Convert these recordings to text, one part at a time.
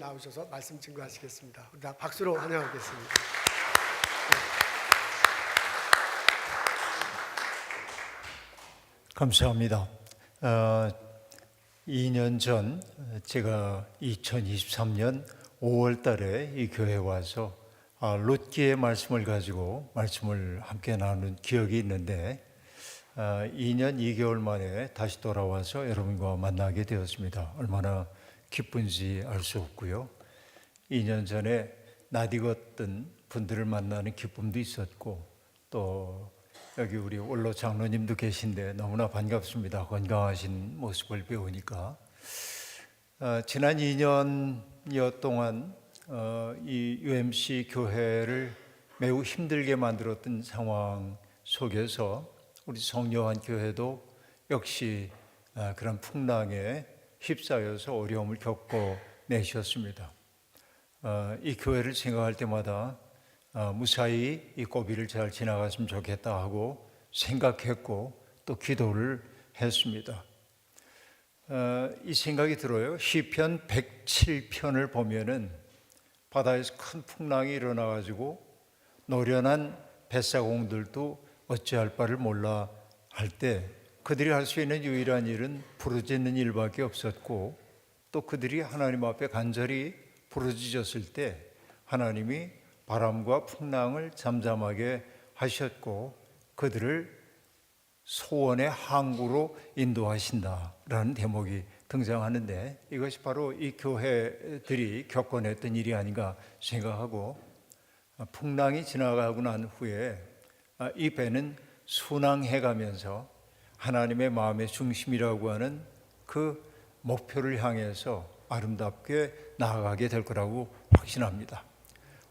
나오셔서 말씀 증거하시겠습니다. 우리 다 박수로 환영하겠습니다. 감사합니다. 2년 전 제가 2023년 5월 달에 이 교회에 와서 룻기의 말씀을 가지고 말씀을 함께 나눈 기억이 있는데 2년 2개월 만에 다시 돌아와서 여러분과 만나게 되었습니다. 얼마나 기쁜지 알 수 없고요. 2년 전에 낯익었던 분들을 만나는 기쁨도 있었고 또 여기 우리 원로 장로님도 계신데 너무나 반갑습니다. 건강하신 모습을 배우니까 지난 2년여 동안 이 UMC 교회를 매우 힘들게 만들었던 상황 속에서 우리 성요한 교회도 역시 그런 풍랑에 휩싸여서 어려움을 겪어내셨습니다. 이 교회를 생각할 때마다 무사히 이 고비를 잘 지나갔으면 좋겠다 하고 생각했고 또 기도를 했습니다. 이 생각이 들어요. 시편 107편을 보면은 바다에서 큰 풍랑이 일어나가지고 노련한 뱃사공들도 어찌할 바를 몰라 할 때 그들이 할 수 있는 유일한 일은 부르짖는 일밖에 없었고 또 그들이 하나님 앞에 간절히 부르짖었을 때 하나님이 바람과 풍랑을 잠잠하게 하셨고 그들을 소원의 항구로 인도하신다라는 대목이 등장하는데 이것이 바로 이 교회들이 겪어냈던 일이 아닌가 생각하고 풍랑이 지나가고 난 후에 이 배는 순항해가면서 하나님의 마음의 중심이라고 하는 그 목표를 향해서 아름답게 나아가게 될 거라고 확신합니다.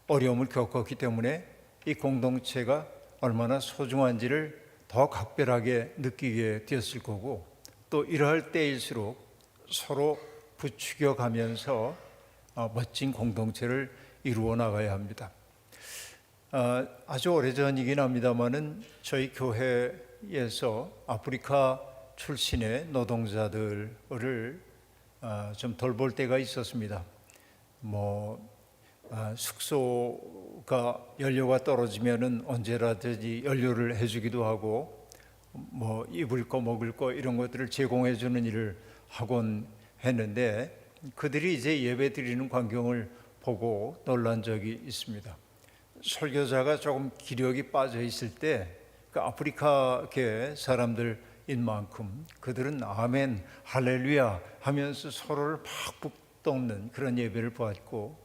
어려움을 겪었기 때문에 이 공동체가 얼마나 소중한지를 더 각별하게 느끼게 되었을 거고 또 이러할 때일수록 서로 부추겨 가면서 멋진 공동체를 이루어 나가야 합니다. 아주 오래전이긴 합니다만은 저희 교회에서 아프리카 출신의 노동자들을 좀 돌볼 때가 있었습니다. 숙소가 연료가 떨어지면은 언제라든지 연료를 해주기도 하고 입을 거 먹을 거 이런 것들을 제공해 주는 일을 하곤 했는데 그들이 이제 예배 드리는 광경을 보고 놀란 적이 있습니다. 설교자가 조금 기력이 빠져 있을 때 그 아프리카계 사람들인 만큼 그들은 아멘 할렐루야 하면서 서로를 막 북돋는 그런 예배를 보았고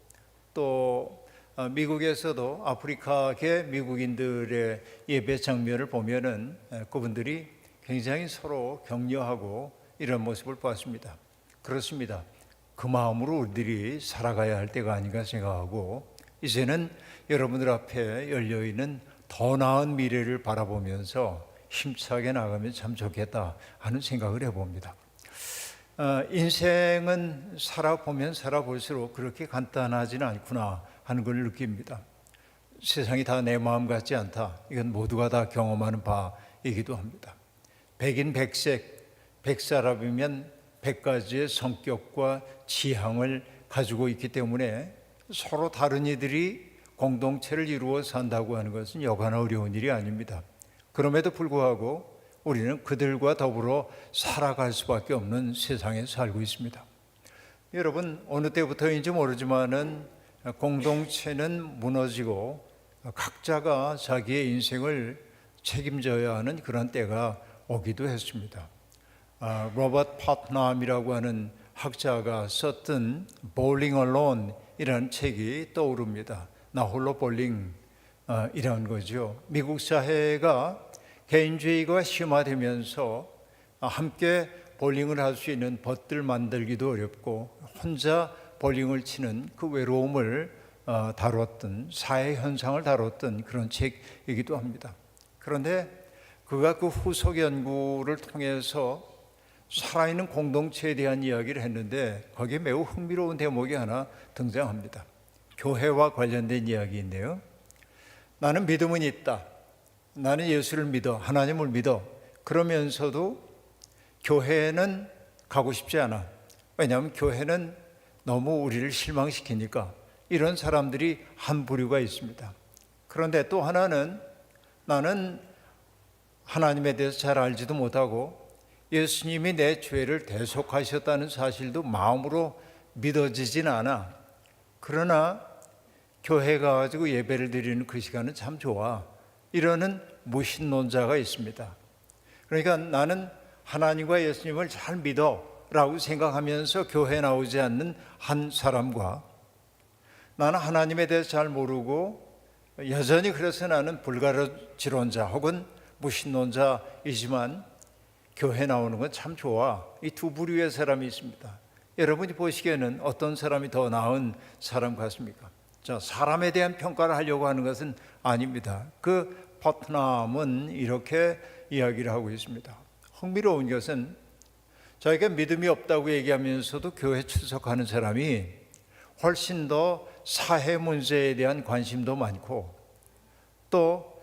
또 미국에서도 아프리카계 미국인들의 예배 장면을 보면은 그분들이 굉장히 서로 격려하고 이런 모습을 보았습니다. 그렇습니다. 그 마음으로 우리들이 살아가야 할 때가 아닌가 생각하고 이제는 여러분들 앞에 열려있는 더 나은 미래를 바라보면서 힘차게 나가면 참 좋겠다 하는 생각을 해봅니다. 인생은 살아보면 살아볼수록 그렇게 간단하지는 않구나 하는 걸 느낍니다. 세상이 다 내 마음 같지 않다. 이건 모두가 다 경험하는 바이기도 합니다. 백인 백색, 백사람이면 100가지의 성격과 지향을 가지고 있기 때문에 서로 다른 이들이 공동체를 이루어 산다고 하는 것은 여간 어려운 일이 아닙니다. 그럼에도 불구하고 우리는 그들과 더불어 살아갈 수밖에 없는 세상에 살고 있습니다. 여러분 어느 때부터인지 모르지만은 공동체는 무너지고 각자가 자기의 인생을 책임져야 하는 그런 때가 오기도 했습니다. 로버트 파트남이라고 하는 학자가 썼던 Bowling Alone이라는 책이 떠오릅니다. 나 홀로 볼링 이런 거죠. 미국 사회가 개인주의가 심화되면서 함께 볼링을 할 수 있는 벗들 만들기도 어렵고 혼자 볼링을 치는 그 외로움을 다뤘던 사회 현상을 다뤘던 그런 책이기도 합니다. 그런데 그가 그 후속 연구를 통해서 살아있는 공동체에 대한 이야기를 했는데 거기에 매우 흥미로운 대목이 하나 등장합니다. 교회와 관련된 이야기인데요. 나는 믿음은 있다. 나는 예수를 믿어. 하나님을 믿어. 그러면서도 교회는 가고 싶지 않아. 왜냐하면 교회는 너무 우리를 실망시키니까 이런 사람들이 한 부류가 있습니다. 그런데 또 하나는 나는 하나님에 대해서 잘 알지도 못하고 예수님이 내 죄를 대속하셨다는 사실도 마음으로 믿어지진 않아. 그러나 교회 가가지고 예배를 드리는 그 시간은 참 좋아. 이러는 무신론자가 있습니다. 그러니까 나는 하나님과 예수님을 잘 믿어 라고 생각하면서 교회에 나오지 않는 한 사람과 나는 하나님에 대해서 잘 모르고 여전히 그래서 나는 불가르지론자 혹은 무신론자이지만 교회 나오는 건 참 좋아. 이 두 부류의 사람이 있습니다. 여러분이 보시기에는 어떤 사람이 더 나은 사람 같습니까? 자, 사람에 대한 평가를 하려고 하는 것은 아닙니다. 그 퍼트남은 이렇게 이야기를 하고 있습니다. 흥미로운 것은 자기가 믿음이 없다고 얘기하면서도 교회 출석하는 사람이 훨씬 더 사회 문제에 대한 관심도 많고 또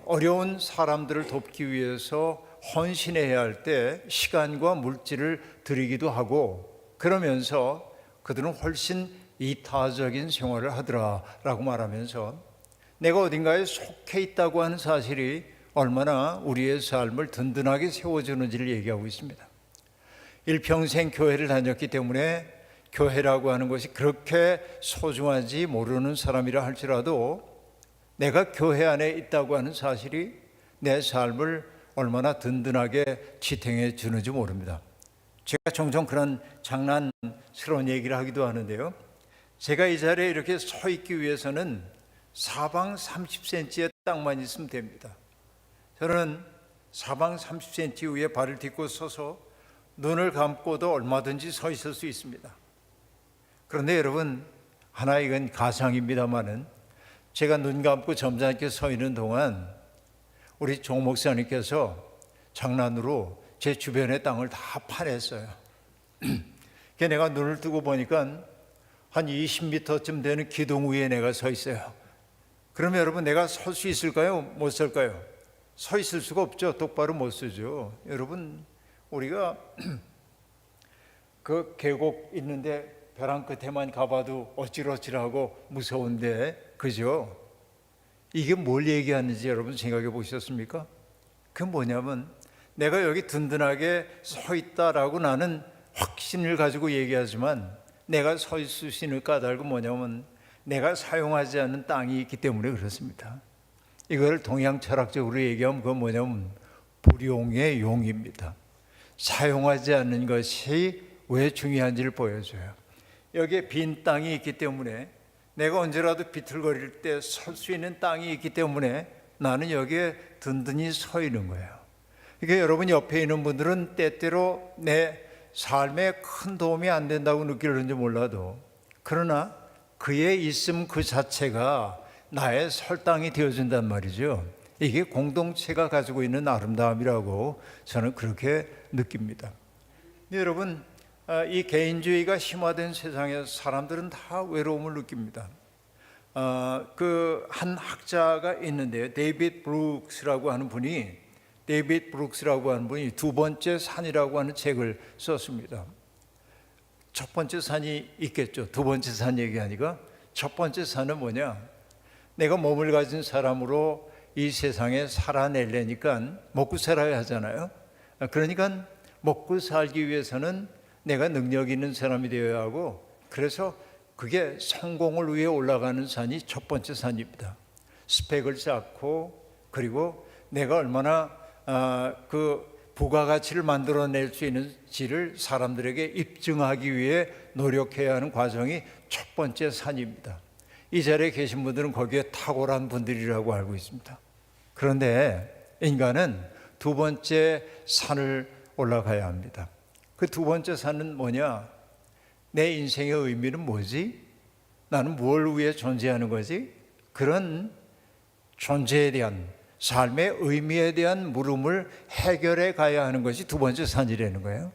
어려운 사람들을 돕기 위해서 헌신해야 할 때 시간과 물질을 들이기도 하고 그러면서 그들은 훨씬 이타적인 생활을 하더라라고 말하면서 내가 어딘가에 속해 있다고 하는 사실이 얼마나 우리의 삶을 든든하게 세워주는지를 얘기하고 있습니다. 일평생 교회를 다녔기 때문에 교회라고 하는 것이 그렇게 소중한지 모르는 사람이라 할지라도 내가 교회 안에 있다고 하는 사실이 내 삶을 얼마나 든든하게 지탱해 주는지 모릅니다. 제가 종종 그런 장난스러운 얘기를 하기도 하는데요. 제가 이 자리에 이렇게 서 있기 위해서는 사방 30cm의 땅만 있으면 됩니다. 저는 사방 30cm 위에 발을 딛고 서서 눈을 감고도 얼마든지 서 있을 수 있습니다. 그런데 여러분, 하나 이건 가상입니다만은 제가 눈 감고 점잖게 서 있는 동안 우리 종 목사님께서 장난으로 제 주변의 땅을 다 파냈어요. 내가 눈을 뜨고 보니까 한 20m쯤 되는 기둥 위에 내가 서 있어요. 그러면 여러분 내가 설 수 있을까요? 못 설까요? 서 있을 수가 없죠. 똑바로 못 서죠. 여러분 우리가 그 계곡 있는데 벼랑 끝에만 가봐도 어찌러찌하고 무서운데 그죠? 이게 뭘 얘기하는지 여러분 생각해 보셨습니까? 그 뭐냐면 내가 여기 든든하게 서 있다라고 나는 확신을 가지고 얘기하지만 내가 서 있을 수 있는 까닭은 뭐냐면 내가 사용하지 않는 땅이 있기 때문에 그렇습니다. 이걸 동양 철학적으로 얘기하면 그건 뭐냐면 불용의 용입니다. 사용하지 않는 것이 왜 중요한지를 보여줘요. 여기에 빈 땅이 있기 때문에 내가 언제라도 비틀거릴 때 설 수 있는 땅이 있기 때문에 나는 여기에 든든히 서 있는 거예요. 그러니까 여러분 옆에 있는 분들은 때때로 내 삶에 큰 도움이 안 된다고 느끼는지 몰라도 그러나 그의 있음 그 자체가 나의 설당이 되어준단 말이죠. 이게 공동체가 가지고 있는 아름다움이라고 저는 그렇게 느낍니다. 여러분 이 개인주의가 심화된 세상에서 사람들은 다 외로움을 느낍니다. 그 한 학자가 있는데요. 데이빗 브룩스라고 하는 분이 두 번째 산이라고 하는 책을 썼습니다. 첫 번째 산이 있겠죠. 두 번째 산 얘기하니까 첫 번째 산은 뭐냐? 내가 몸을 가진 사람으로 이 세상에 살아내려니까 먹고 살아야 하잖아요. 그러니까 먹고 살기 위해서는 내가 능력 있는 사람이 되어야 하고 그래서 그게 성공을 위해 올라가는 산이 첫 번째 산입니다. 스펙을 쌓고 그리고 내가 얼마나 그 부가가치를 만들어낼 수 있는지를 사람들에게 입증하기 위해 노력해야 하는 과정이 첫 번째 산입니다. 이 자리에 계신 분들은 거기에 탁월한 분들이라고 알고 있습니다. 그런데 인간은 두 번째 산을 올라가야 합니다. 그 두 번째 산은 뭐냐? 내 인생의 의미는 뭐지? 나는 뭘 위해 존재하는 거지? 그런 존재에 대한 삶의 의미에 대한 물음을 해결해 가야 하는 것이 두 번째 산이라는 거예요.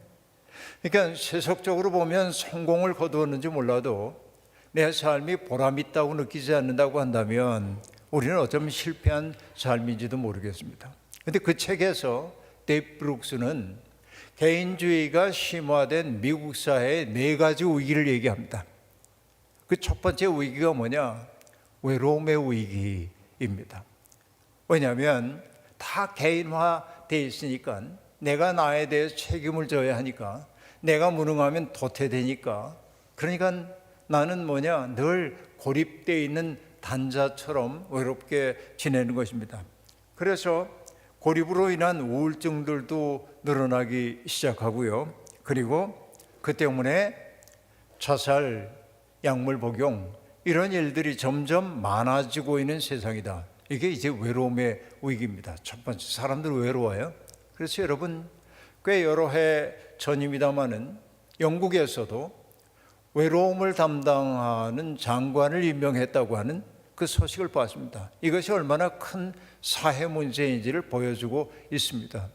그러니까 세속적으로 보면 성공을 거두었는지 몰라도 내 삶이 보람있다고 느끼지 않는다고 한다면 우리는 어쩌면 실패한 삶인지도 모르겠습니다. 그런데 그 책에서 데이비드 브룩스는 개인주의가 심화된 미국 사회의 4가지 위기를 얘기합니다. 그 첫 번째 위기가 뭐냐? 외로움의 위기입니다. 왜냐하면 다 개인화되어 있으니까, 내가 나에 대해 책임을 져야 하니까, 내가 무능하면 도태되니까, 그러니까 나는 늘 고립되어 있는 단자처럼 외롭게 지내는 것입니다. 그래서 고립으로 인한 우울증들도 늘어나기 시작하고요. 그리고 그 때문에 자살, 약물 복용, 이런 일들이 점점 많아지고 있는 세상이다. 이게 이제 외로움의 위기입니다. 첫 번째, 사람들 외로워요. 그래서 여러분, 꽤 여러 해 전입니다마는 영국에서도 외로움을 담당하는 장관을 임명했다고 하는 그 소식을 봤습니다. 이것이 얼마나 큰 사회 문제인지를 보여주고 있습니다.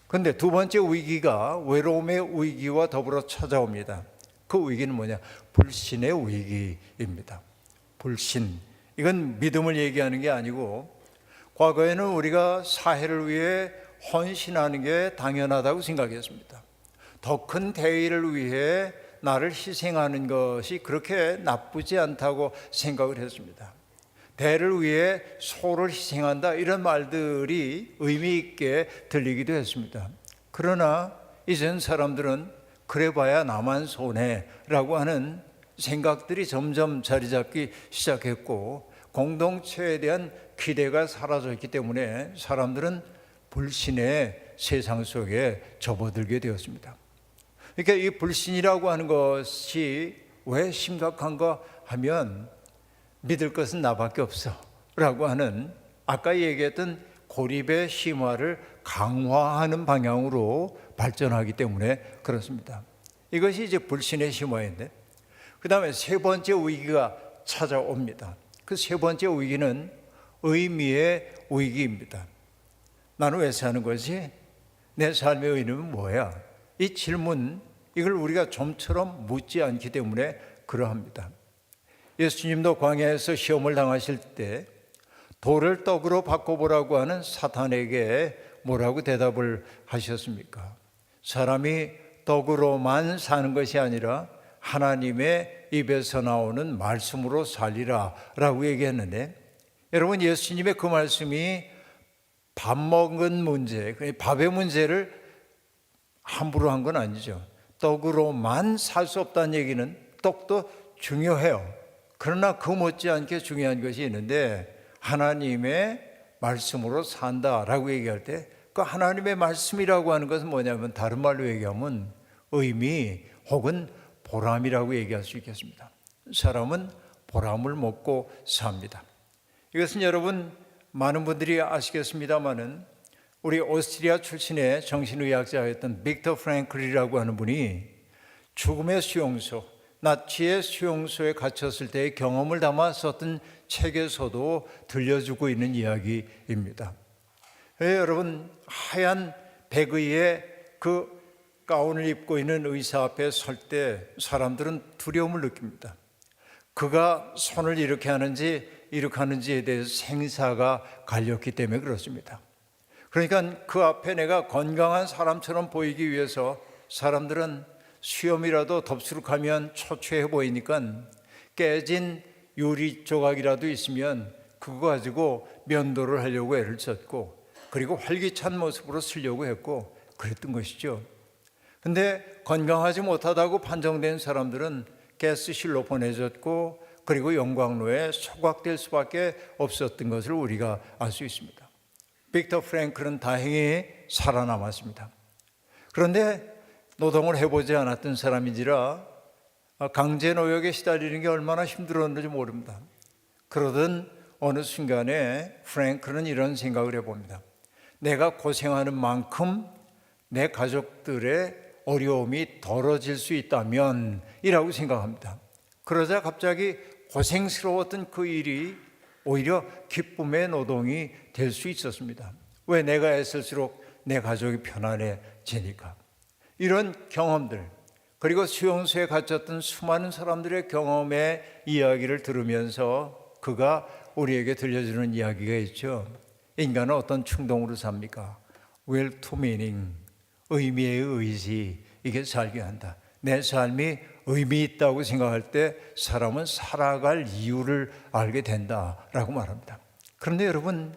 그런데 두 번째 위기가 외로움의 위기와 더불어 찾아옵니다. 그 위기는 뭐냐? 불신의 위기입니다. 불신. 이건 믿음을 얘기하는 게 아니고, 과거에는 우리가 사회를 위해 헌신하는 게 당연하다고 생각했습니다. 더 큰 대의를 위해 나를 희생하는 것이 그렇게 나쁘지 않다고 생각을 했습니다. 대를 위해 소를 희생한다, 이런 말들이 의미 있게 들리기도 했습니다. 그러나 이젠 사람들은 그래봐야 나만 손해라고 하는 생각들이 점점 자리 잡기 시작했고, 공동체에 대한 기대가 사라졌기 때문에 사람들은 불신의 세상 속에 접어들게 되었습니다. 그러니까 이 불신이라고 하는 것이 왜 심각한가 하면, 믿을 것은 나밖에 없어 라고 하는, 아까 얘기했던 고립의 심화를 강화하는 방향으로 발전하기 때문에 그렇습니다. 이것이 이제 불신의 심화인데, 그 다음에 세 번째 위기가 찾아옵니다. 그 세 번째 위기는 의미의 위기입니다. 나는 왜 사는 거지? 내 삶의 의미는 뭐야? 이 질문, 이걸 우리가 좀처럼 묻지 않기 때문에 그러합니다. 예수님도 광야에서 시험을 당하실 때 돌을 떡으로 바꿔보라고 하는 사탄에게 뭐라고 대답을 하셨습니까? 사람이 떡으로만 사는 것이 아니라 하나님의 입에서 나오는 말씀으로 살리라 라고 얘기했는데, 여러분, 예수님의 그 말씀이 밥 먹은 문제, 밥의 문제를 함부로 한 건 아니죠. 떡으로만 살 수 없다는 얘기는, 떡도 중요해요. 그러나 그 못지않게 중요한 것이 있는데, 하나님의 말씀으로 산다라고 얘기할 때, 그 하나님의 말씀이라고 하는 것은 뭐냐면, 다른 말로 얘기하면 의미 혹은 보람이라고 얘기할 수 있겠습니다. 사람은 보람을 먹고 삽니다. 이것은 여러분, 많은 분들이 아시겠습니다마는 우리 오스트리아 출신의 정신의학자였던 빅터 프랭클이라고 하는 분이 죽음의 수용소, 나치의 수용소에 갇혔을 때의 경험을 담아 썼던 책에서도 들려주고 있는 이야기입니다. 여러분, 하얀 백의의 그 가운을 입고 있는 의사 앞에 설 때 사람들은 두려움을 느낍니다. 그가 손을 이렇게 하는지 이렇게 하는지에 대해서 생사가 갈렸기 때문에 그렇습니다. 그러니까 그 앞에 내가 건강한 사람처럼 보이기 위해서 사람들은 수염이라도 덥수룩하면 초췌해 보이니까 깨진 유리 조각이라도 있으면 그거 가지고 면도를 하려고 애를 썼고, 그리고 활기찬 모습으로 쓰려고 했고 그랬던 것이죠. 근데 건강하지 못하다고 판정된 사람들은 가스실로 보내졌고, 그리고 영광로에 소각될 수밖에 없었던 것을 우리가 알 수 있습니다. 빅터 프랭클은 다행히 살아남았습니다. 그런데 노동을 해보지 않았던 사람인지라 강제 노역에 시달리는 게 얼마나 힘들었는지 모릅니다. 그러던 어느 순간에 프랭클은 이런 생각을 해봅니다. 내가 고생하는 만큼 내 가족들의 어려움이 덜어질 수 있다면 이라고 생각합니다. 그러자 갑자기 고생스러웠던 그 일이 오히려 기쁨의 노동이 될 수 있었습니다. 왜? 내가 애쓸수록 내 가족이 편안해지니까. 이런 경험들, 그리고 수용소에 갇혔던 수많은 사람들의 경험의 이야기를 들으면서 그가 우리에게 들려주는 이야기가 있죠. 인간은 어떤 충동으로 삽니까? will to meaning, 의미의 의지, 이게 살게 한다. 내 삶이 의미 있다고 생각할 때 사람은 살아갈 이유를 알게 된다라고 말합니다. 그런데 여러분,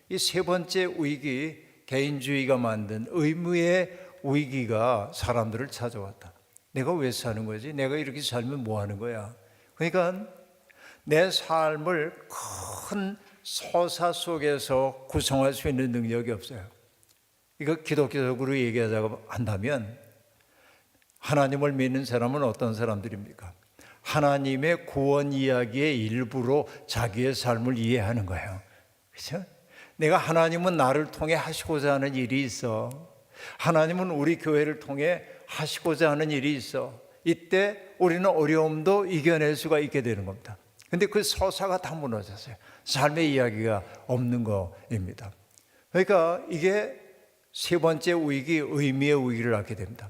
이 세 번째 위기, 개인주의가 만든 의무의 위기가 사람들을 찾아왔다. 내가 왜 사는 거지? 내가 이렇게 살면 뭐 하는 거야? 그러니까 내 삶을 큰 서사 속에서 구성할 수 있는 능력이 없어요. 이거 기독교적으로 얘기하자고 한다면, 하나님을 믿는 사람은 어떤 사람들입니까? 하나님의 구원 이야기의 일부로 자기의 삶을 이해하는 거예요. 그렇죠? 내가 하나님은 나를 통해 하시고자 하는 일이 있어. 하나님은 우리 교회를 통해 하시고자 하는 일이 있어. 이때 우리는 어려움도 이겨낼 수가 있게 되는 겁니다. 근데 그 서사가 다 무너졌어요. 삶의 이야기가 없는 거입니다. 그러니까 이게 세 번째 위기, 의미의 위기를 낳게 됩니다.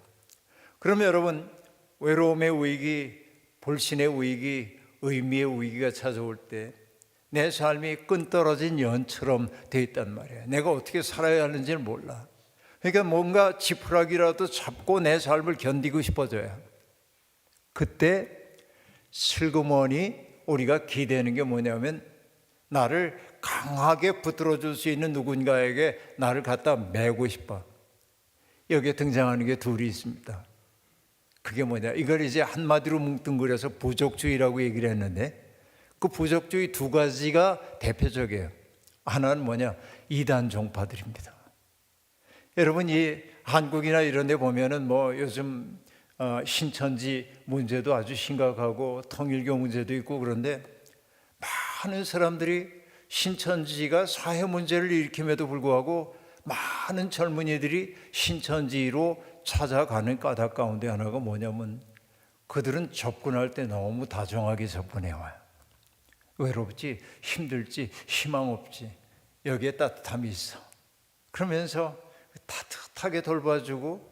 그러면 여러분, 외로움의 위기, 불신의 위기, 의미의 위기가 찾아올 때 내 삶이 끈 떨어진 연처럼 돼 있단 말이에요. 내가 어떻게 살아야 하는지를 몰라. 그러니까 뭔가 지푸라기라도 잡고 내 삶을 견디고 싶어져요. 그때 슬그머니 우리가 기대는 게 뭐냐면, 나를 강하게 붙들어 줄 수 있는 누군가에게 나를 갖다 메고 싶어. 여기에 등장하는 게 둘이 있습니다. 그게 뭐냐, 이걸 이제 한마디로 뭉뚱그려서 부족주의라고 얘기를 했는데, 그 부족주의 두 가지가 대표적이에요. 하나는 뭐냐, 이단 종파들입니다. 여러분, 이 한국이나 이런 데 보면은 뭐 요즘 신천지 문제도 아주 심각하고 통일교 문제도 있고, 그런데 많은 사람들이 신천지가 사회 문제를 일으킴에도 불구하고 많은 젊은이들이 신천지로 찾아가는 까닭 가운데 하나가 뭐냐면, 그들은 접근할 때 너무 다정하게 접근해 와요. 외롭지, 힘들지, 희망 없지, 여기에 따뜻함이 있어. 그러면서 따뜻하게 돌봐주고,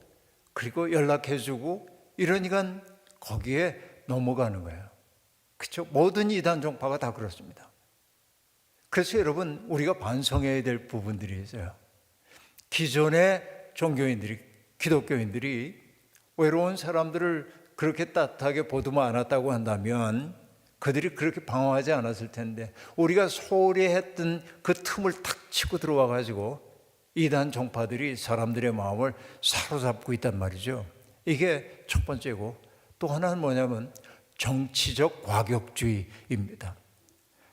그리고 연락해주고, 이러니까 거기에 넘어가는 거예요. 그렇죠? 모든 이단 종파가 다 그렇습니다. 그래서 여러분, 우리가 반성해야 될 부분들이 있어요. 기존의 종교인들이, 기독교인들이 외로운 사람들을 그렇게 따뜻하게 보듬어 안았다고 한다면 그들이 그렇게 방황하지 않았을 텐데, 우리가 소홀히 했던 그 틈을 탁 치고 들어와 가지고 이단 종파들이 사람들의 마음을 사로잡고 있단 말이죠. 이게 첫 번째고, 또 하나는 뭐냐면 정치적 과격주의입니다.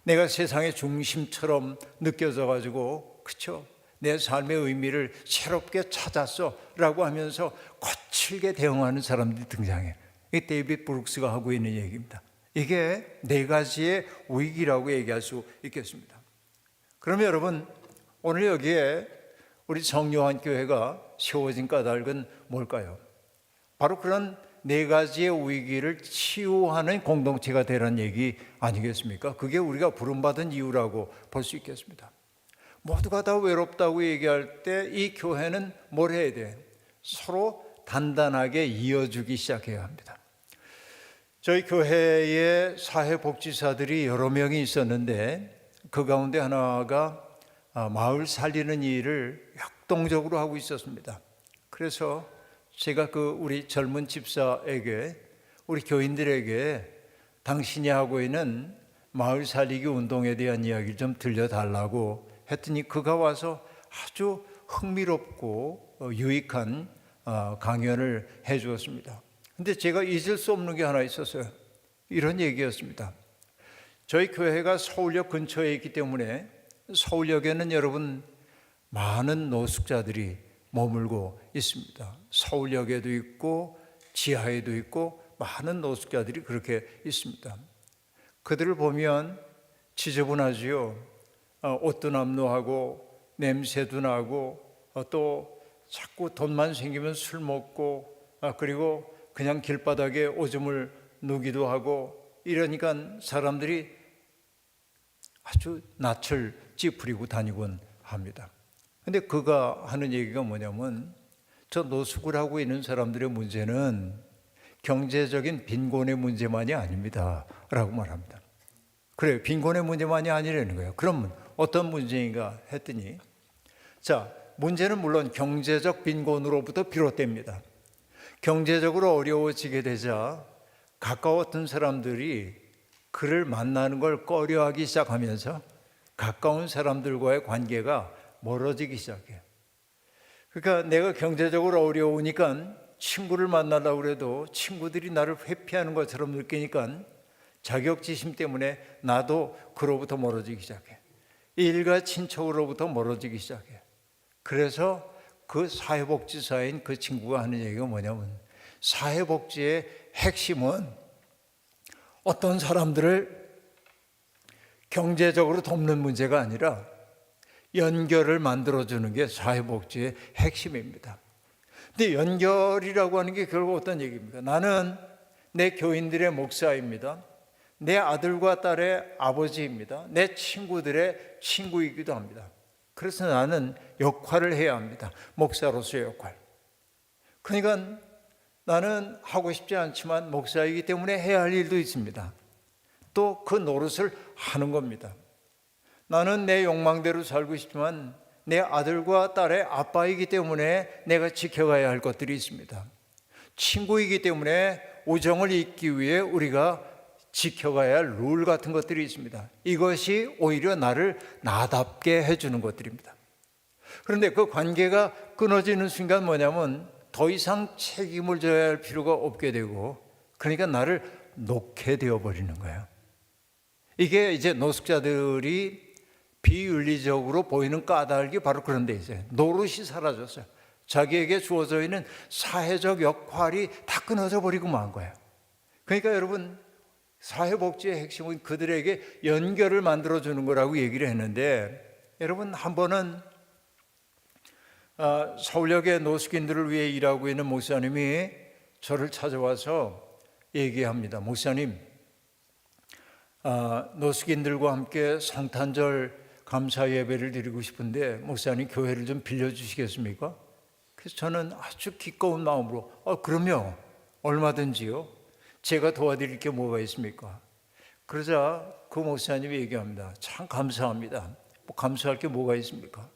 내가 세상의 중심처럼 느껴져 가지고, 그렇죠? 내 삶의 의미를 새롭게 찾았어 라고 하면서 거칠게 대응하는 사람들이 등장해요. 이 데이빗 브룩스가 하고 있는 얘기입니다. 이게 네 가지의 위기라고 얘기할 수 있겠습니다. 그러면 여러분, 오늘 여기에 우리 정요한 교회가 세워진 까닭은 뭘까요? 바로 그런 네 가지의 위기를 치유하는 공동체가 되라는 얘기 아니겠습니까? 그게 우리가 부름받은 이유라고 볼 수 있겠습니다. 모두가 다 외롭다고 얘기할 때 이 교회는 뭘 해야 돼? 서로 단단하게 이어주기 시작해야 합니다. 저희 교회에 사회복지사들이 여러 명이 있었는데, 그 가운데 하나가 마을 살리는 일을 역동적으로 하고 있었습니다. 그래서 제가 우리 젊은 집사에게, 우리 교인들에게 당신이 하고 있는 마을 살리기 운동에 대한 이야기를 좀 들려달라고 했더니, 그가 와서 아주 흥미롭고 유익한 강연을 해 주었습니다. 근데 제가 잊을 수 없는 게 하나 있었어요. 이런 얘기였습니다. 저희 교회가 서울역 근처에 있기 때문에 서울역에는 여러분 많은 노숙자들이 머물고 있습니다. 서울역에도 있고 지하에도 있고 많은 노숙자들이 그렇게 있습니다. 그들을 보면 지저분하지요. 옷도 남루하고 냄새도 나고, 또 자꾸 돈만 생기면 술 먹고, 그리고 그냥 길바닥에 오줌을 누기도 하고, 이러니까 사람들이 아주 낯을 찌푸리고 다니곤 합니다. 근데 그가 하는 얘기가 뭐냐면, 저 노숙을 하고 있는 사람들의 문제는 경제적인 빈곤의 문제만이 아닙니다 라고 말합니다. 그래요, 빈곤의 문제만이 아니라는 거예요. 그러면 어떤 문제인가 했더니, 자, 문제는 물론 경제적 빈곤으로부터 비롯됩니다. 경제적으로 어려워지게 되자 가까웠던 사람들이 그를 만나는 걸 꺼려하기 시작하면서 가까운 사람들과의 관계가 멀어지기 시작해요. 그러니까 내가 경제적으로 어려우니까 친구를 만나려고 해도 친구들이 나를 회피하는 것처럼 느끼니까 자격지심 때문에 나도 그로부터 멀어지기 시작해. 일가 친척으로부터 멀어지기 시작해. 그래서 그 사회복지사인 그 친구가 하는 얘기가 뭐냐면, 사회복지의 핵심은 어떤 사람들을 경제적으로 돕는 문제가 아니라 연결을 만들어주는 게 사회복지의 핵심입니다. 근데 연결이라고 하는 게 결국 어떤 얘기입니까? 나는 내 교인들의 목사입니다. 내 아들과 딸의 아버지입니다. 내 친구들의 친구이기도 합니다. 그래서 나는 역할을 해야 합니다. 목사로서의 역할. 그러니까 나는 하고 싶지 않지만 목사이기 때문에 해야 할 일도 있습니다. 또 그 노릇을 하는 겁니다. 나는 내 욕망대로 살고 싶지만 내 아들과 딸의 아빠이기 때문에 내가 지켜가야 할 것들이 있습니다. 친구이기 때문에 우정을 잇기 위해 우리가 지켜가야 할 룰 같은 것들이 있습니다. 이것이 오히려 나를 나답게 해주는 것들입니다. 그런데 그 관계가 끊어지는 순간 뭐냐면 더 이상 책임을 져야 할 필요가 없게 되고, 그러니까 나를 놓게 되어버리는 거예요. 이게 이제 노숙자들이 비윤리적으로 보이는 까닭이 바로 그런 데 있어요. 노릇이 사라졌어요. 자기에게 주어져 있는 사회적 역할이 다 끊어져 버리고 만 거예요. 그러니까 여러분, 사회복지의 핵심은 그들에게 연결을 만들어주는 거라고 얘기를 했는데, 여러분 한 번은 서울역의 노숙인들을 위해 일하고 있는 목사님이 저를 찾아와서 얘기합니다. 목사님, 노숙인들과 함께 성탄절 감사 예배를 드리고 싶은데 목사님 교회를 좀 빌려주시겠습니까? 그래서 저는 아주 기꺼운 마음으로 그럼요, 얼마든지요. 제가 도와드릴 게 뭐가 있습니까? 그러자 그 목사님이 얘기합니다. 참 감사합니다. 뭐 감사할 게 뭐가 있습니까?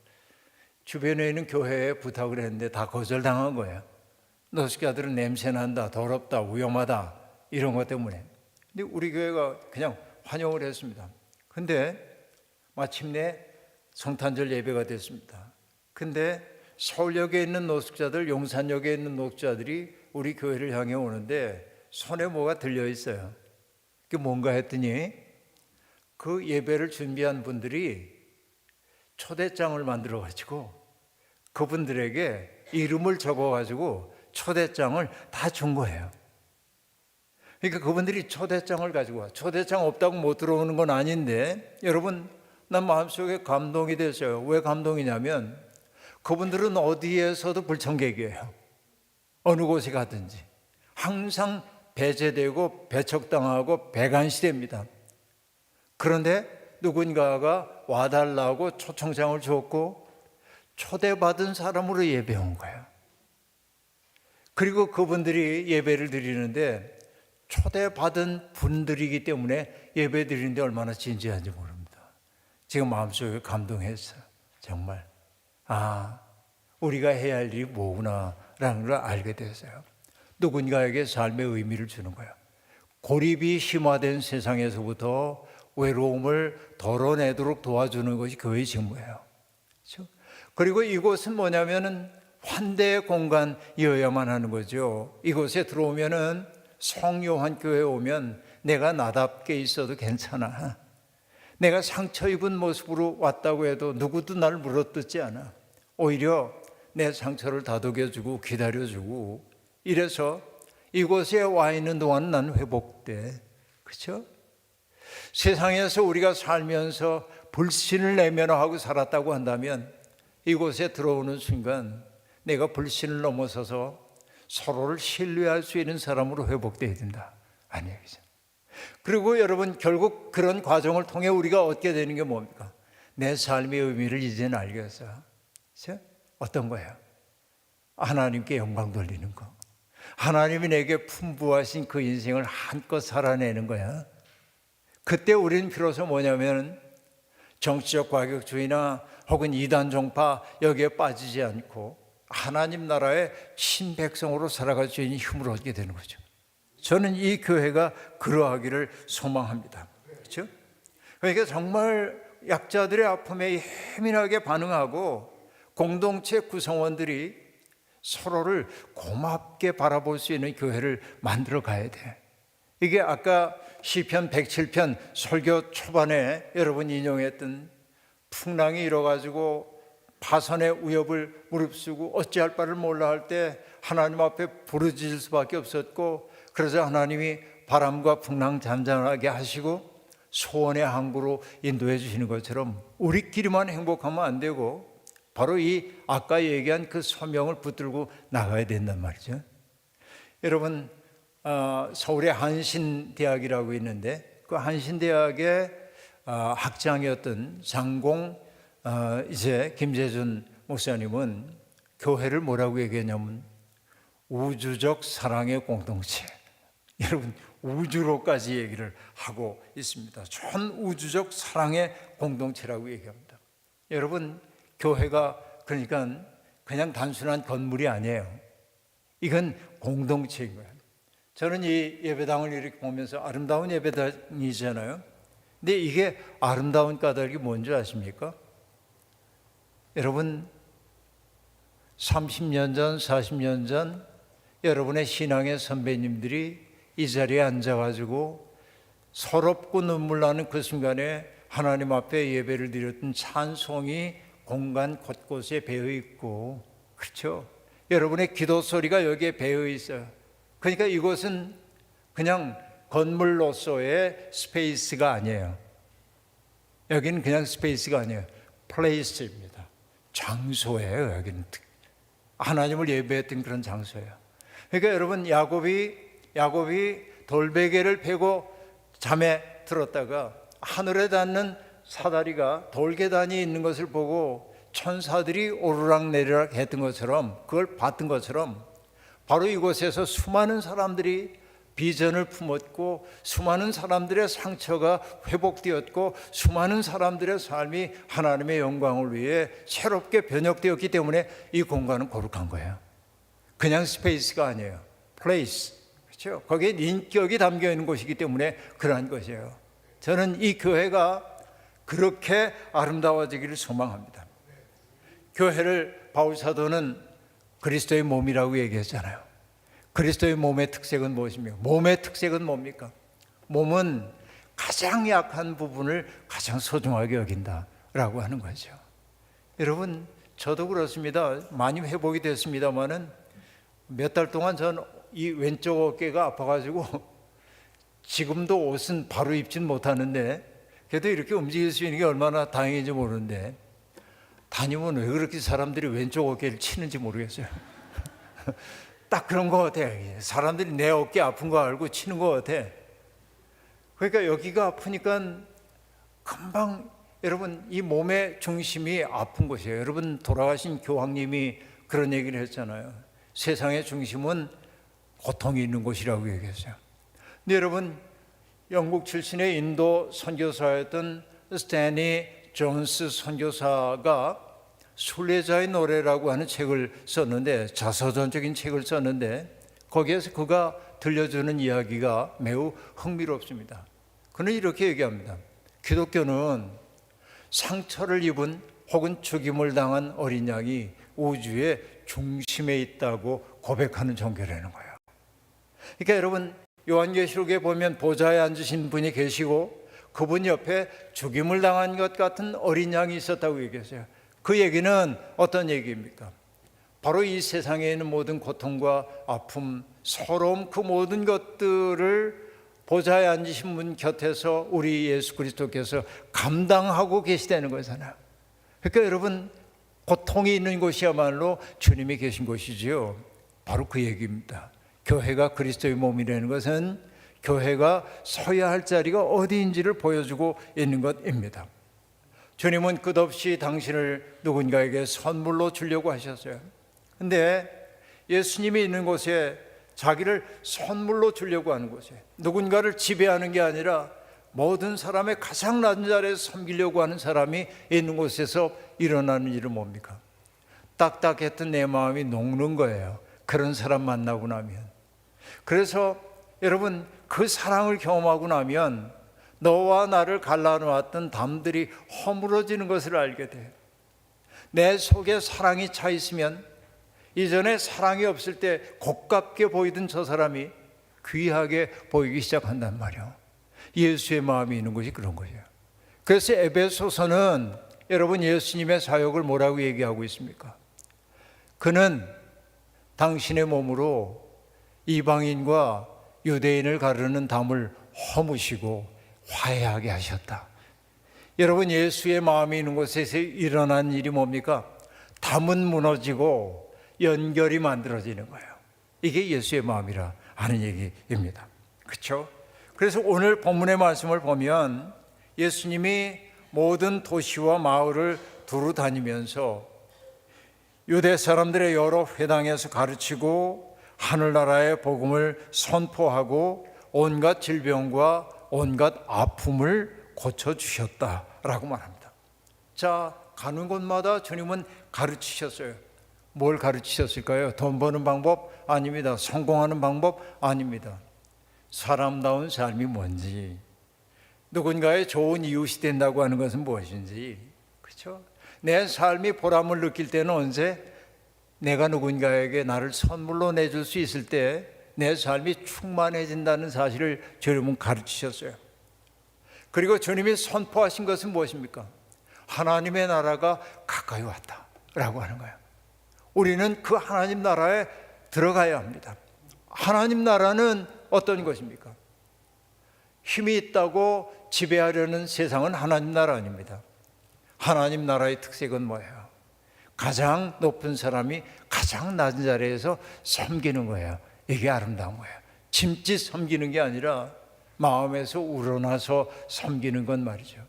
주변에 있는 교회에 부탁을 했는데 다 거절당한 거예요. 노숙자들은 냄새난다, 더럽다, 위험하다, 이런 것 때문에. 근데 우리 교회가 그냥 환영을 했습니다. 근데 마침내 성탄절 예배가 됐습니다. 근데 서울역에 있는 노숙자들, 용산역에 있는 노숙자들이 우리 교회를 향해 오는데 손에 뭐가 들려 있어요. 그게 뭔가 했더니 그 예배를 준비한 분들이 초대장을 만들어 가지고 그분들에게 이름을 적어 가지고 초대장을 다 준 거예요. 그러니까 그분들이 초대장을 가지고 와. 초대장 없다고 못 들어오는 건 아닌데, 여러분 난 마음속에 감동이 됐어요. 왜 감동이냐면 그분들은 어디에서도 불청객이에요. 어느 곳에 가든지 항상 배제되고 배척당하고 배관시됩니다. 그런데 누군가가 와달라고 초청장을 줬고 초대받은 사람으로 예배 온 거예요. 그리고 그분들이 예배를 드리는데 초대받은 분들이기 때문에 예배 드리는데 얼마나 진지한지 모릅니다. 지금 마음속에 감동했어요. 정말 우리가 해야 할 일이 뭐구나라는 걸 알게 됐어요. 누군가에게 삶의 의미를 주는 거예요. 고립이 심화된 세상에서부터 외로움을 덜어내도록 도와주는 것이 교회의 직무예요. 그렇죠? 그리고 이곳은 뭐냐면은 환대의 공간이어야만 하는 거죠. 이곳에 들어오면은 성요한 교회에 오면 내가 나답게 있어도 괜찮아. 내가 상처 입은 모습으로 왔다고 해도 누구도 나를 물어뜯지 않아. 오히려 내 상처를 다독여주고 기다려주고, 이래서 이곳에 와 있는 동안 난 회복돼. 그렇죠? 세상에서 우리가 살면서 불신을 내면화하고 살았다고 한다면 이곳에 들어오는 순간 내가 불신을 넘어서서 서로를 신뢰할 수 있는 사람으로 회복돼야 된다. 아니에요. 그리고 여러분, 결국 그런 과정을 통해 우리가 얻게 되는 게 뭡니까? 내 삶의 의미를 이제는 알겠어요. 그렇죠? 어떤 거예요? 하나님께 영광 돌리는 거. 하나님이 내게 풍부하신 그 인생을 한껏 살아내는 거야. 그때 우리는 비로소 뭐냐면 정치적 과격주의나 혹은 이단 종파 여기에 빠지지 않고 하나님 나라의 친백성으로 살아갈 수 있는 힘을 얻게 되는 거죠. 저는 이 교회가 그러하기를 소망합니다. 그렇죠? 그러니까 정말 약자들의 아픔에 예민하게 반응하고 공동체 구성원들이 서로를 고맙게 바라볼 수 있는 교회를 만들어 가야 돼. 이게 아까 시편 107편 설교 초반에 여러분 인용했던 풍랑이 일어가지고 파선의 위협을 무릅쓰고 어찌할 바를 몰라 할 때 하나님 앞에 부르짖을 수밖에 없었고, 그래서 하나님이 바람과 풍랑 잠잠하게 하시고 소원의 항구로 인도해 주시는 것처럼 우리끼리만 행복하면 안 되고 바로 이 아까 얘기한 그 소명을 붙들고 나가야 된단 말이죠. 여러분, 서울의 한신대학이라고 있는데 그 한신대학의 학장이었던 장공 이제 김재준 목사님은 교회를 뭐라고 얘기했냐면 우주적 사랑의 공동체. 여러분, 우주로까지 얘기를 하고 있습니다. 전 우주적 사랑의 공동체라고 얘기합니다. 여러분, 교회가 그러니까 그냥 단순한 건물이 아니에요. 이건 공동체인 거예요. 저는 이 예배당을 이렇게 보면서 아름다운 예배당이잖아요. 근데 이게 아름다운 까닭이 뭔지 아십니까? 여러분, 30년 전, 40년 전 여러분의 신앙의 선배님들이 이 자리에 앉아가지고 서럽고 눈물 나는 그 순간에 하나님 앞에 예배를 드렸던 찬송이 공간 곳곳에 배어 있고, 그렇죠? 여러분의 기도 소리가 여기에 배어 있어요. 그러니까 이곳은 그냥 건물로서의 스페이스가 아니에요. 여기는 그냥 스페이스가 아니에요. 플레이스입니다. 장소예요. 여기는 하나님을 예배했던 그런 장소예요. 그러니까 여러분, 야곱이 돌베개를 베고 잠에 들었다가 하늘에 닿는 사다리가 돌계단이 있는 것을 보고 천사들이 오르락내리락 했던 것처럼, 그걸 봤던 것처럼 바로 이곳에서 수많은 사람들이 비전을 품었고 수많은 사람들의 상처가 회복되었고 수많은 사람들의 삶이 하나님의 영광을 위해 새롭게 변혁되었기 때문에 이 공간은 거룩한 거예요. 그냥 스페이스가 아니에요. 플레이스. 그렇죠? 거기에 인격이 담겨 있는 곳이기 때문에 그러한 것이에요. 저는 이 교회가 그렇게 아름다워지기를 소망합니다. 교회를 바울 사도는 그리스도의 몸이라고 얘기했잖아요. 그리스도의 몸의 특색은 무엇입니까? 몸의 특색은 뭡니까? 몸은 가장 약한 부분을 가장 소중하게 여긴다라고 하는 거죠. 여러분, 저도 그렇습니다. 많이 회복이 됐습니다만은 몇 달 동안 전 이 왼쪽 어깨가 아파가지고 지금도 옷은 바로 입진 못하는데 그래도 이렇게 움직일 수 있는 게 얼마나 다행인지 모르는데, 다니면 왜 그렇게 사람들이 왼쪽 어깨를 치는지 모르겠어요. 딱 그런 것 같아. 사람들이 내 어깨 아픈 거 알고 치는 것 같아. 그러니까 여기가 아프니까 금방, 여러분, 이 몸의 중심이 아픈 곳이에요. 여러분, 돌아가신 교황님이 그런 얘기를 했잖아요. 세상의 중심은 고통이 있는 곳이라고 얘기했어요. 근데 여러분, 영국 출신의 인도 선교사였던 스탠리 존스 선교사가 순례자의 노래라고 하는 책을 썼는데, 자서전적인 책을 썼는데 거기에서 그가 들려주는 이야기가 매우 흥미롭습니다. 그는 이렇게 얘기합니다. 기독교는 상처를 입은 혹은 죽임을 당한 어린 양이 우주의 중심에 있다고 고백하는 종교라는 거예요. 그러니까 여러분, 요한계시록에 보면 보좌에 앉으신 분이 계시고 그분 옆에 죽임을 당한 것 같은 어린 양이 있었다고 얘기했어요. 그 얘기는 어떤 얘기입니까? 바로 이 세상에 있는 모든 고통과 아픔, 서러움, 그 모든 것들을 보좌에 앉으신 분 곁에서 우리 예수 그리스도께서 감당하고 계시다는 거잖아요. 그러니까 여러분, 고통이 있는 곳이야말로 주님이 계신 곳이지요. 바로 그 얘기입니다. 교회가 그리스도의 몸이라는 것은 교회가 서야 할 자리가 어디인지를 보여주고 있는 것입니다. 주님은 끝없이 당신을 누군가에게 선물로 주려고 하셨어요. 근데 예수님이 있는 곳에 자기를 선물로 주려고 하는 곳이에요. 누군가를 지배하는 게 아니라 모든 사람의 가장 낮은 자리에서 섬기려고 하는 사람이 있는 곳에서 일어나는 일은 뭡니까? 딱딱했던 내 마음이 녹는 거예요. 그런 사람 만나고 나면. 그래서 여러분, 그 사랑을 경험하고 나면 너와 나를 갈라놓았던 담들이 허물어지는 것을 알게 돼요. 내 속에 사랑이 차 있으면 이전에 사랑이 없을 때 고깝게 보이던 저 사람이 귀하게 보이기 시작한단 말이에요. 예수의 마음이 있는 것이 그런 거예요. 그래서 에베소서는 여러분 예수님의 사역을 뭐라고 얘기하고 있습니까? 그는 당신의 몸으로 이방인과 유대인을 가르는 담을 허무시고 화해하게 하셨다. 여러분, 예수의 마음이 있는 곳에서 일어난 일이 뭡니까? 담은 무너지고 연결이 만들어지는 거예요. 이게 예수의 마음이라 하는 얘기입니다. 그렇죠? 그래서 오늘 본문의 말씀을 보면 예수님이 모든 도시와 마을을 두루 다니면서 유대 사람들의 여러 회당에서 가르치고 하늘나라의 복음을 선포하고 온갖 질병과 온갖 아픔을 고쳐주셨다라고 말합니다. 자, 가는 곳마다 주님은 가르치셨어요. 뭘 가르치셨을까요? 돈 버는 방법? 아닙니다. 성공하는 방법? 아닙니다. 사람다운 삶이 뭔지, 누군가의 좋은 이웃이 된다고 하는 것은 무엇인지, 그렇죠? 내 삶이 보람을 느낄 때는 언제? 내가 누군가에게 나를 선물로 내줄 수 있을 때 내 삶이 충만해진다는 사실을 주님은 가르치셨어요. 그리고 주님이 선포하신 것은 무엇입니까? 하나님의 나라가 가까이 왔다라고 하는 거예요. 우리는 그 하나님 나라에 들어가야 합니다. 하나님 나라는 어떤 것입니까? 힘이 있다고 지배하려는 세상은 하나님 나라 아닙니다. 하나님 나라의 특색은 뭐예요? 가장 높은 사람이 가장 낮은 자리에서 섬기는 거예요. 이게 아름다운 거예요. 짐짓 섬기는 게 아니라 마음에서 우러나서 섬기는 건 말이죠.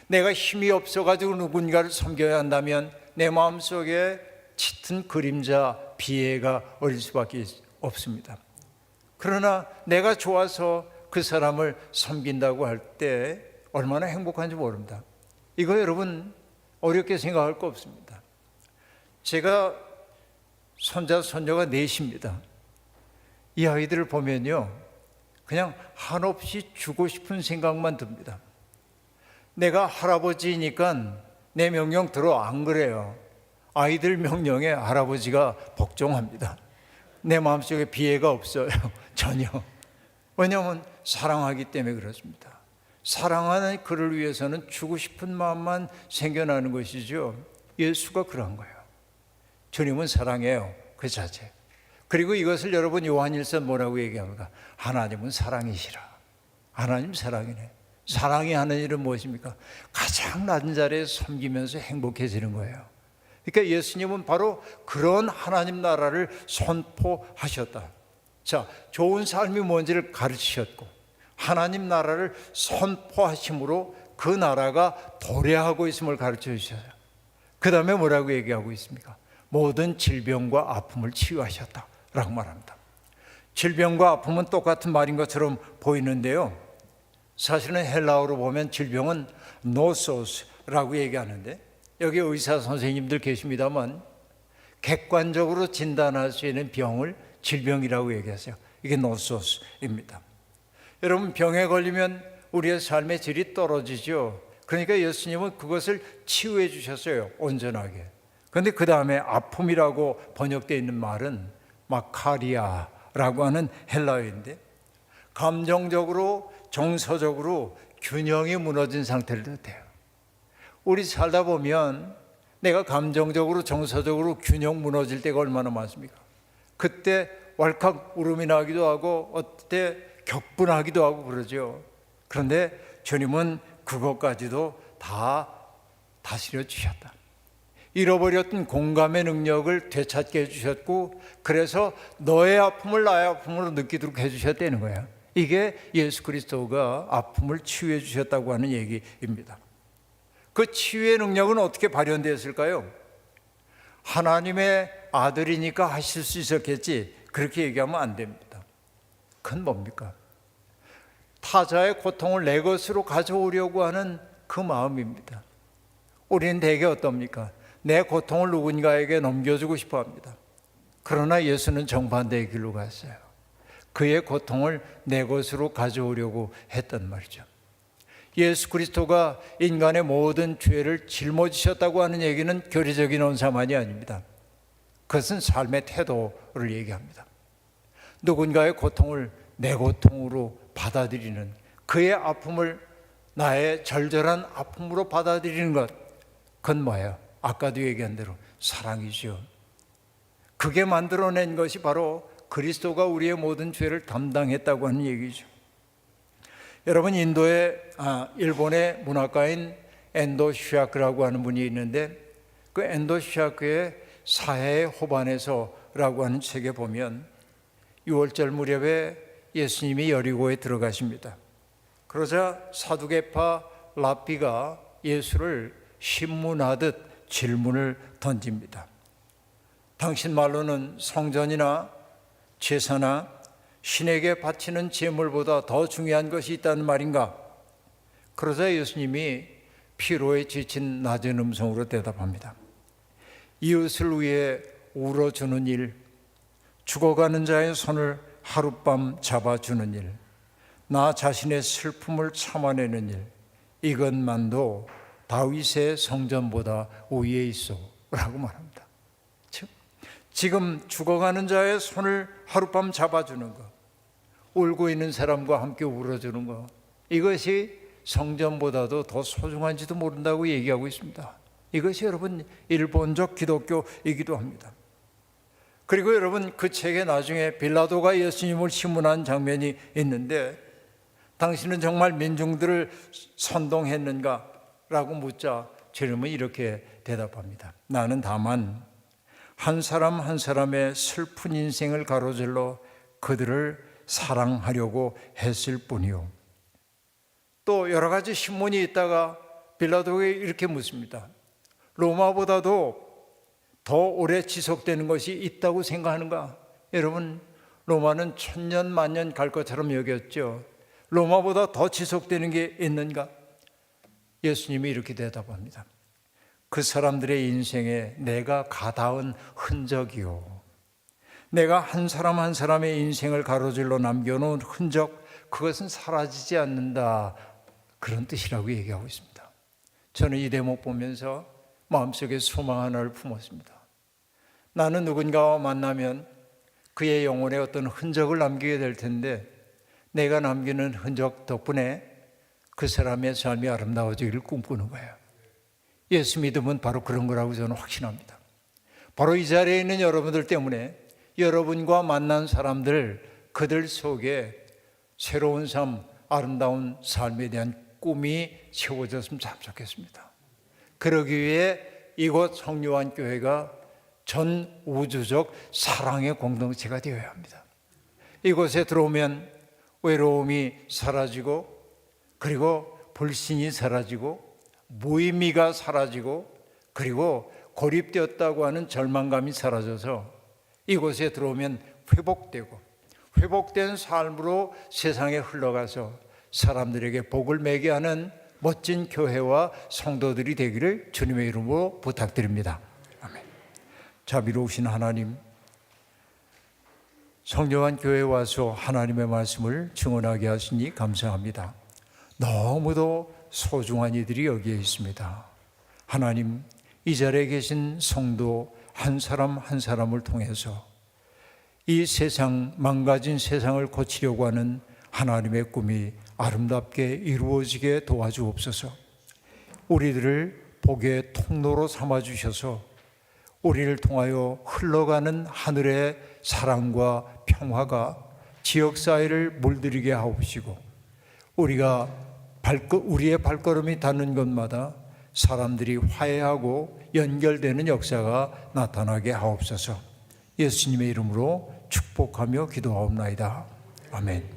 내가 힘이 없어가지고 누군가를 섬겨야 한다면 내 마음속에 짙은 그림자, 비애가 어릴 수밖에 없습니다. 그러나 내가 좋아서 그 사람을 섬긴다고 할 때 얼마나 행복한지 모릅니다. 이거 여러분 어렵게 생각할 거 없습니다. 제가 손자, 손녀가 넷입니다. 이 아이들을 보면요, 그냥 한없이 주고 싶은 생각만 듭니다. 내가 할아버지니까 내 명령 들어 안 그래요. 아이들 명령에 할아버지가 복종합니다. 내 마음속에 비애가 없어요. 전혀. 왜냐하면 사랑하기 때문에 그렇습니다. 사랑하는 그를 위해서는 주고 싶은 마음만 생겨나는 것이죠. 예수가 그런 거예요. 주님은 사랑해요. 그 자체. 그리고 이것을 여러분 요한일서 뭐라고 얘기합니까? 하나님은 사랑이시라. 하나님 사랑이네. 사랑이 하는 일은 무엇입니까? 가장 낮은 자리에 섬기면서 행복해지는 거예요. 그러니까 예수님은 바로 그런 하나님 나라를 선포하셨다. 자, 좋은 삶이 뭔지를 가르치셨고 하나님 나라를 선포하심으로 그 나라가 도래하고 있음을 가르쳐 주셔요. 그 다음에 뭐라고 얘기하고 있습니까? 모든 질병과 아픔을 치유하셨다라고 말합니다. 질병과 아픔은 똑같은 말인 것처럼 보이는데요, 사실은 헬라어로 보면 질병은 노소스라고 얘기하는데, 여기 의사 선생님들 계십니다만 객관적으로 진단할 수 있는 병을 질병이라고 얘기하세요. 이게 노소스입니다. 여러분, 병에 걸리면 우리의 삶의 질이 떨어지죠. 그러니까 예수님은 그것을 치유해 주셨어요, 온전하게. 그런데 그 다음에 아픔이라고 번역되어 있는 말은 마카리아라고 하는 헬라어인데, 감정적으로 정서적으로 균형이 무너진 상태를 뜻해요. 우리 살다 보면 내가 감정적으로 정서적으로 균형 무너질 때가 얼마나 많습니까? 그때 왈칵 울음이 나기도 하고 어때 격분하기도 하고 그러죠. 그런데 주님은 그것까지도 다 다스려 주셨다. 잃어버렸던 공감의 능력을 되찾게 해주셨고, 그래서 너의 아픔을 나의 아픔으로 느끼도록 해주셨다는 거예요. 이게 예수 그리스도가 아픔을 치유해 주셨다고 하는 얘기입니다. 그 치유의 능력은 어떻게 발현되었을까요? 하나님의 아들이니까 하실 수 있었겠지, 그렇게 얘기하면 안 됩니다. 그건 뭡니까? 타자의 고통을 내 것으로 가져오려고 하는 그 마음입니다. 우리는 대개 어떻습니까? 내 고통을 누군가에게 넘겨주고 싶어 합니다. 그러나 예수는 정반대의 길로 갔어요. 그의 고통을 내 것으로 가져오려고 했단 말이죠. 예수 그리스도가 인간의 모든 죄를 짊어지셨다고 하는 얘기는 교리적인 언사만이 아닙니다. 그것은 삶의 태도를 얘기합니다. 누군가의 고통을 내 고통으로 받아들이는, 그의 아픔을 나의 절절한 아픔으로 받아들이는 것, 그건 뭐예요? 아까도 얘기한 대로 사랑이죠. 그게 만들어낸 것이 바로 그리스도가 우리의 모든 죄를 담당했다고 하는 얘기죠. 여러분, 일본의 문학가인 엔도 슈야크라고 하는 분이 있는데, 그 엔도 슈야크의 사해의 호반에서라고 하는 책에 보면 6월절 무렵에 예수님이 여리고에 들어가십니다. 그러자 사두개파 랍비가 예수를 신문하듯 질문을 던집니다. 당신 말로는 성전이나 제사나 신에게 바치는 제물보다 더 중요한 것이 있다는 말인가? 그러자 예수님이 피로에 지친 낮은 음성으로 대답합니다. 이웃을 위해 울어주는 일, 죽어가는 자의 손을 하룻밤 잡아주는 일, 나 자신의 슬픔을 참아내는 일, 이것만도 다윗의 성전보다 우위에 있어 라고 말합니다. 즉, 지금 죽어가는 자의 손을 하룻밤 잡아주는 것, 울고 있는 사람과 함께 울어주는 것, 이것이 성전보다도 더 소중한지도 모른다고 얘기하고 있습니다. 이것이 여러분 일본적 기독교이기도 합니다. 그리고 여러분, 그 책에 나중에 빌라도가 예수님을 신문한 장면이 있는데, 당신은 정말 민중들을 선동했는가? 라고 묻자 주님은 이렇게 대답합니다. 나는 다만 한 사람 한 사람의 슬픈 인생을 가로질러 그들을 사랑하려고 했을 뿐이요. 또 여러 가지 신문이 있다가 빌라도에게 이렇게 묻습니다. 로마보다도 더 오래 지속되는 것이 있다고 생각하는가? 여러분, 로마는 천년 만년 갈 것처럼 여겼죠. 로마보다 더 지속되는 게 있는가? 예수님이 이렇게 대답합니다. 그 사람들의 인생에 내가 가닿은 흔적이요, 내가 한 사람 한 사람의 인생을 가로질러 남겨놓은 흔적, 그것은 사라지지 않는다, 그런 뜻이라고 얘기하고 있습니다. 저는 이 대목 보면서 마음속에 소망 하나를 품었습니다. 나는 누군가와 만나면 그의 영혼에 어떤 흔적을 남기게 될 텐데, 내가 남기는 흔적 덕분에 그 사람의 삶이 아름다워지기를 꿈꾸는 거예요. 예수 믿음은 바로 그런 거라고 저는 확신합니다. 바로 이 자리에 있는 여러분들 때문에 여러분과 만난 사람들, 그들 속에 새로운 삶, 아름다운 삶에 대한 꿈이 채워졌으면 참 좋겠습니다. 그러기 위해 이곳 성요한교회가 전 우주적 사랑의 공동체가 되어야 합니다. 이곳에 들어오면 외로움이 사라지고, 그리고 불신이 사라지고, 무의미가 사라지고, 그리고 고립되었다고 하는 절망감이 사라져서 이곳에 들어오면 회복된 삶으로 세상에 흘러가서 사람들에게 복을 매게 하는 멋진 교회와 성도들이 되기를 주님의 이름으로 부탁드립니다. 아멘. 자비로우신 하나님, 성령한 교회에 와서 하나님의 말씀을 증언하게 하시니 감사합니다. 너무도 소중한 이들이 여기에 있습니다. 하나님, 이 자리에 계신 성도 한 사람 한 사람을 통해서 이 세상, 망가진 세상을 고치려고 하는 하나님의 꿈이 아름답게 이루어지게 도와주옵소서. 우리들을 복의 통로로 삼아주셔서 우리를 통하여 흘러가는 하늘의 사랑과 평화가 지역사회를 물들이게 하옵시고, 우리의 발걸음이 닿는 곳마다 사람들이 화해하고 연결되는 역사가 나타나게 하옵소서. 예수님의 이름으로 축복하며 기도하옵나이다. 아멘.